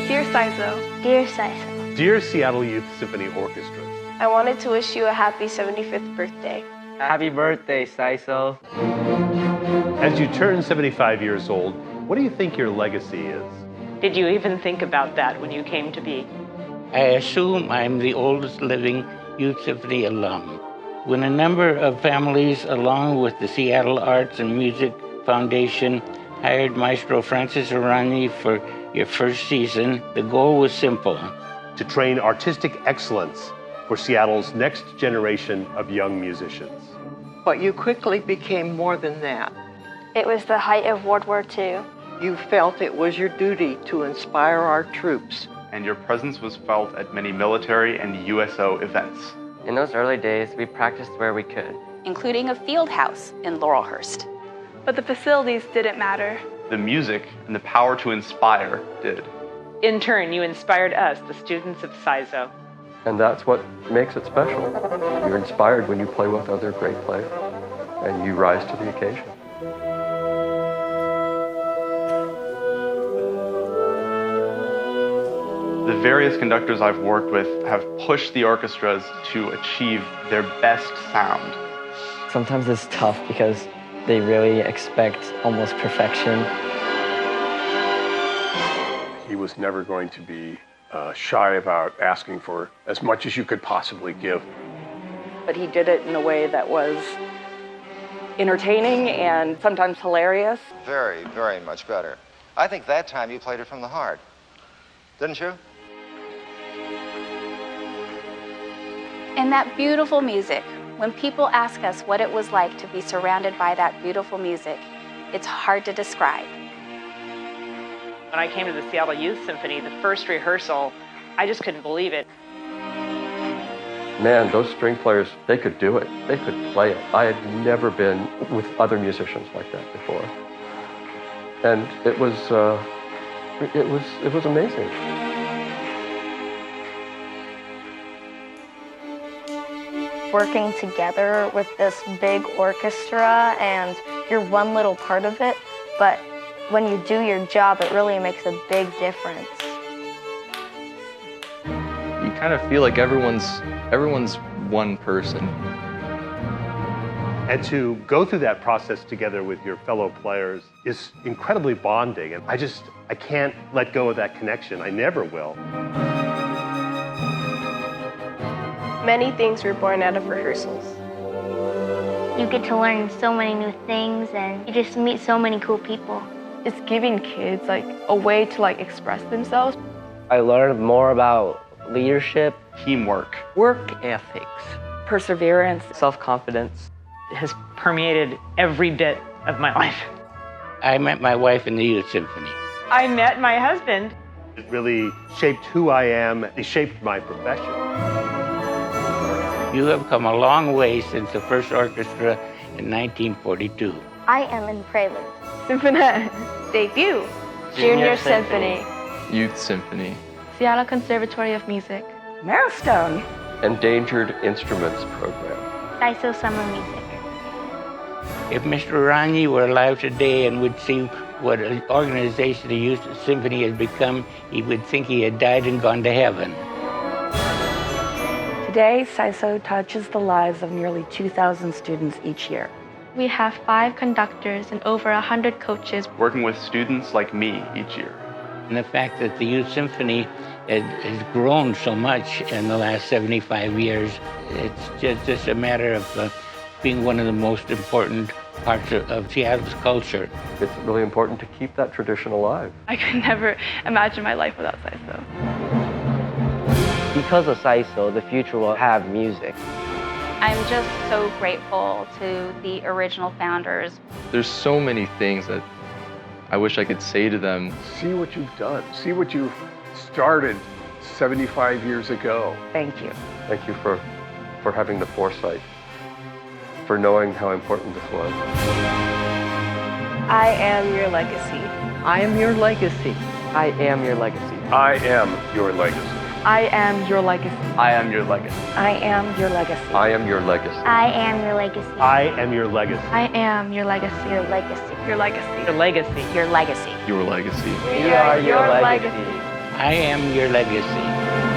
Dear SYSO. Dear SYSO. Dear Seattle Youth Symphony Orchestra. I wanted to wish you a happy 75th birthday. Happy birthday, SYSO. As you turn 75 years old, what do you think your legacy is? Did you even think about that when you came to be? I assume I'm the oldest living Youth Symphony alum. When a number of families, along with the Seattle Arts and Music Foundation, hired Maestro Francis Arani for your first season, the goal was simple. To train artistic excellence for Seattle's next generation of young musicians. But you quickly became more than that. It was the height of World War II. You felt it was your duty to inspire our troops. And your presence was felt at many military and USO events. In those early days, we practiced where we could, including a field house in Laurelhurst. But the facilities didn't matter. The music and the power to inspire did. In turn, you inspired us, the students of SYSO. And that's what makes it special. You're inspired when you play with other great players, and you rise to the occasion. The various conductors I've worked with have pushed the orchestras to achieve their best sound. Sometimes it's tough because they really expect almost perfection. He was never going to be shy about asking for as much as you could possibly give. But he did it in a way that was entertaining and sometimes hilarious. Very, very much better. I think that time you played it from the heart. Didn't you? And that beautiful music, when people ask us what it was like to be surrounded by that beautiful music, it's hard to describe. When I came to the Seattle Youth Symphony, the first rehearsal, I just couldn't believe it. Man, those string players, they could do it. They could play it. I had never been with other musicians like that before. And it was amazing. Working together with this big orchestra, and you're one little part of it, but when you do your job, it really makes a big difference. You kind of feel like everyone's one person. And to go through that process together with your fellow players is incredibly bonding. And I can't let go of that connection. I never will. Many things were born out of rehearsals. You get to learn so many new things, and you just meet so many cool people. It's giving kids a way to express themselves. I learned more about leadership, teamwork, work ethics, Perseverance, self-confidence. It has permeated every bit of my life. I met my wife in the Youth Symphony. I met my husband. It really shaped who I am. It shaped my profession. You have come a long way since the first orchestra in 1942. I am in Prelude. Symphonette. Debut. Junior Symphony. Youth Symphony. Seattle Conservatory of Music. Milestone. Endangered Instruments Program. SYSO Summer Music. If Mr. Arani were alive today and would see what an organization the Youth Symphony has become, he would think he had died and gone to heaven. Today, SYSO touches the lives of nearly 2,000 students each year. We have 5 conductors and over 100 coaches. Working with students like me each year. And the fact that the Youth Symphony has grown so much in the last 75 years, it's just a matter of being one of the most important parts of Seattle's culture. It's really important to keep that tradition alive. I could never imagine my life without SYSO. Because of SYSO, the future will have music. I'm just so grateful to the original founders. There's so many things that I wish I could say to them. See what you've done. See what you've started 75 years ago. Thank you. Thank you for having the foresight, for knowing how important this was. I am your legacy. I am your legacy. I am your legacy. I am your legacy. I am your legacy. I am your legacy. I am your legacy. I am your legacy. I am your legacy. I am your legacy. I am your legacy. Your legacy. Your legacy. Your legacy. Your legacy. Your legacy. We are your legacy. I am your legacy.